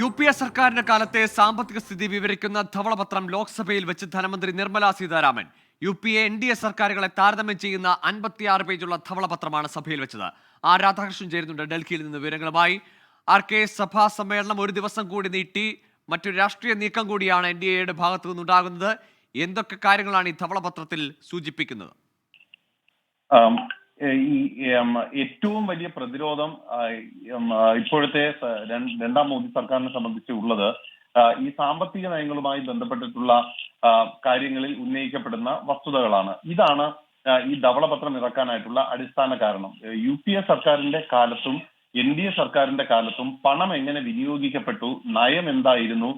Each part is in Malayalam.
UPA സർക്കാരിന്റെ കാലത്തെ സാമ്പത്തിക സ്ഥിതി വിവരിക്കുന്ന ധവളപത്രം ലോക്സഭയിൽ വെച്ച് ധനമന്ത്രി നിർമ്മലാ സീതാരാമൻ UPA NDA സർക്കാരുകളെ താരതമ്യം ചെയ്യുന്ന 56 പേജുള്ള ധവളപത്രമാണ് സഭയിൽ വെച്ചത്. ആർ രാധാകൃഷ്ണൻ ചേരുന്നുണ്ട് ഡൽഹിയിൽ നിന്ന് വിവരങ്ങളുമായി. RK സഭാ സമ്മേളനം ഒരു ദിവസം കൂടി നീട്ടി മറ്റൊരു രാഷ്ട്രീയ നീക്കം കൂടിയാണ് NDAയുടെ ഭാഗത്തു നിന്നുണ്ടാകുന്നത്. എന്തൊക്കെ കാര്യങ്ങളാണ് ഈ ധവളപത്രത്തിൽ സൂചിപ്പിക്കുന്നത്? ഏറ്റവും വലിയ പ്രതിരോധം ഇപ്പോഴത്തെ രണ്ടാം മോദി സർക്കാരിനെ സംബന്ധിച്ച് ഉള്ളത് ഈ സാമ്പത്തിക നയങ്ങളുമായി ബന്ധപ്പെട്ടിട്ടുള്ള കാര്യങ്ങളിൽ ഉന്നയിക്കപ്പെടുന്ന വസ്തുതകളാണ്. ഇതാണ് ഈ ധവളപത്രം ഇറക്കാനായിട്ടുള്ള അടിസ്ഥാന കാരണം. UPA സർക്കാരിന്റെ കാലത്തും NDA സർക്കാരിന്റെ കാലത്തും പണം എങ്ങനെ വിനിയോഗിക്കപ്പെട്ടു, നയം എന്തായിരുന്നു,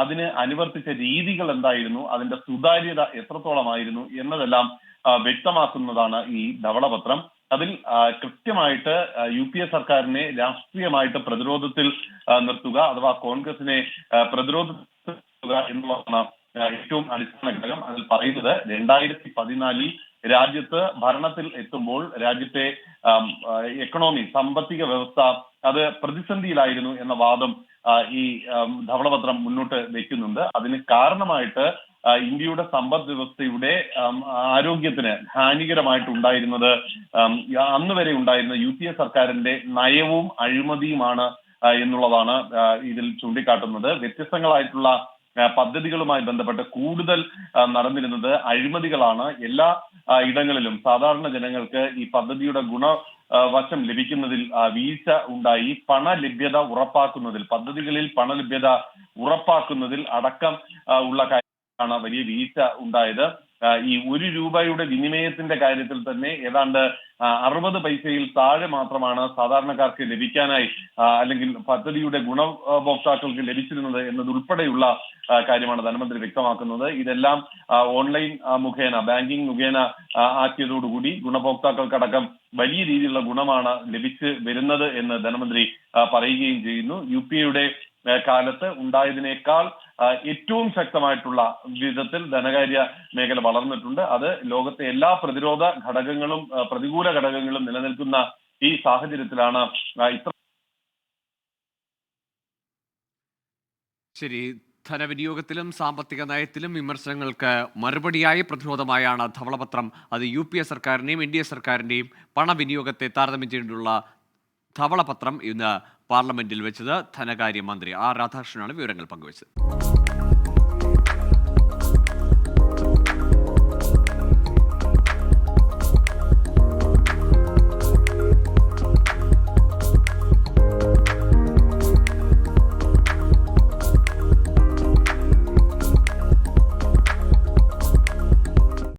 അതിന് അനുവർത്തിച്ച രീതികൾ എന്തായിരുന്നു, അതിന്റെ സുതാര്യത എത്രത്തോളമായിരുന്നു എന്നതെല്ലാം വ്യക്തമാക്കുന്നതാണ് ഈ ധവളപത്രം. അതിൽ കൃത്യമായിട്ട് UPA സർക്കാരിനെ രാഷ്ട്രീയമായിട്ട് പ്രതിരോധത്തിൽ നിർത്തുക, അഥവാ കോൺഗ്രസിനെ പ്രതിരോധത്തിൽ നിർത്തുക എന്നുള്ളതാണ് ഏറ്റവും അടിസ്ഥാന ഘടകം. അതിൽ പറയുന്നത് 2014 രാജ്യത്ത് ഭരണത്തിൽ എത്തുമ്പോൾ രാജ്യത്തെ എക്കണോമി, സാമ്പത്തിക വ്യവസ്ഥ അത് പ്രതിസന്ധിയിലായിരുന്നു എന്ന വാദം ഈ ധവളപത്രം മുന്നോട്ട് വെക്കുന്നുണ്ട്. അതിന് കാരണമായിട്ട് ഇന്ത്യയുടെ സമ്പദ് വ്യവസ്ഥയുടെ ആരോഗ്യത്തിന് ഹാനികരമായിട്ടുണ്ടായിരുന്നത് അന്ന് വരെ ഉണ്ടായിരുന്ന UPA സർക്കാരിന്റെ നയവും അഴിമതിയുമാണ് എന്നുള്ളതാണ് ഇതിൽ ചൂണ്ടിക്കാട്ടുന്നത്. വ്യത്യസ്തങ്ങളായിട്ടുള്ള പദ്ധതികളുമായി ബന്ധപ്പെട്ട് കൂടുതൽ നടന്നിരുന്നത് അഴിമതികളാണ്. എല്ലാ ഇടങ്ങളിലും സാധാരണ ജനങ്ങൾക്ക് ഈ പദ്ധതിയുടെ ഗുണവശം ലഭിക്കുന്നതിൽ വീഴ്ച ഉണ്ടായി. പണലഭ്യത ഉറപ്പാക്കുന്നതിൽ, പദ്ധതികളിൽ പണലഭ്യത ഉറപ്പാക്കുന്നതിൽ അടക്കം ഉള്ള കാര്യമാണ് വലിയ വീഴ്ച ഉണ്ടായത്. ഈ 1 രൂപയുടെ വിനിമയത്തിന്റെ കാര്യത്തിൽ തന്നെ ഏതാണ്ട് 60 പൈസയിൽ താഴെ മാത്രമാണ് സാധാരണക്കാർക്ക് ലഭിക്കാനായി അല്ലെങ്കിൽ പദ്ധതിയുടെ ഗുണഭോക്താക്കൾക്ക് ലഭിച്ചിരുന്നത് എന്നതുൾപ്പെടെയുള്ള കാര്യമാണ് ധനമന്ത്രി വ്യക്തമാക്കുന്നത്. ഇതെല്ലാം ഓൺലൈൻ മുഖേന, ബാങ്കിംഗ് മുഖേന ആക്കിയതോടുകൂടി ഗുണഭോക്താക്കൾക്കടക്കം വലിയ രീതിയിലുള്ള ഗുണമാണ് ലഭിച്ചു വരുന്നത് എന്ന് ധനമന്ത്രി പറയുകയും ചെയ്യുന്നു. UPA കാലത്ത് ഉണ്ടായതിനേക്കാൾ ഏറ്റവും ശക്തമായിട്ടുള്ള വിധത്തിൽ ധനകാര്യ മേഖല വളർന്നിട്ടുണ്ട്. അത് ലോകത്തെ എല്ലാ പ്രതിരോധ ഘടകങ്ങളും പ്രതികൂല ഘടകങ്ങളും നിലനിൽക്കുന്ന ഈ സാഹചര്യത്തിലാണ് ശരി, ധനവിനിയോഗത്തിലും സാമ്പത്തിക നയത്തിലും വിമർശനങ്ങൾക്ക് മറുപടിയായി പ്രതിരോധമായാണ് ധവളപത്രം അത് UPA സർക്കാരിൻ്റെയും NDA സർക്കാരിൻ്റെയും പണവിനിയോഗത്തെ താരതമ്യം ചെയ്തിട്ടുള്ള ധവളപത്രം ഇന്ന് പാർലമെന്റിൽ വെച്ചത്. ധനകാര്യമന്ത്രി ആർ രാധാകൃഷ്ണനാണ് വിവരങ്ങൾ പങ്കുവച്ചത്.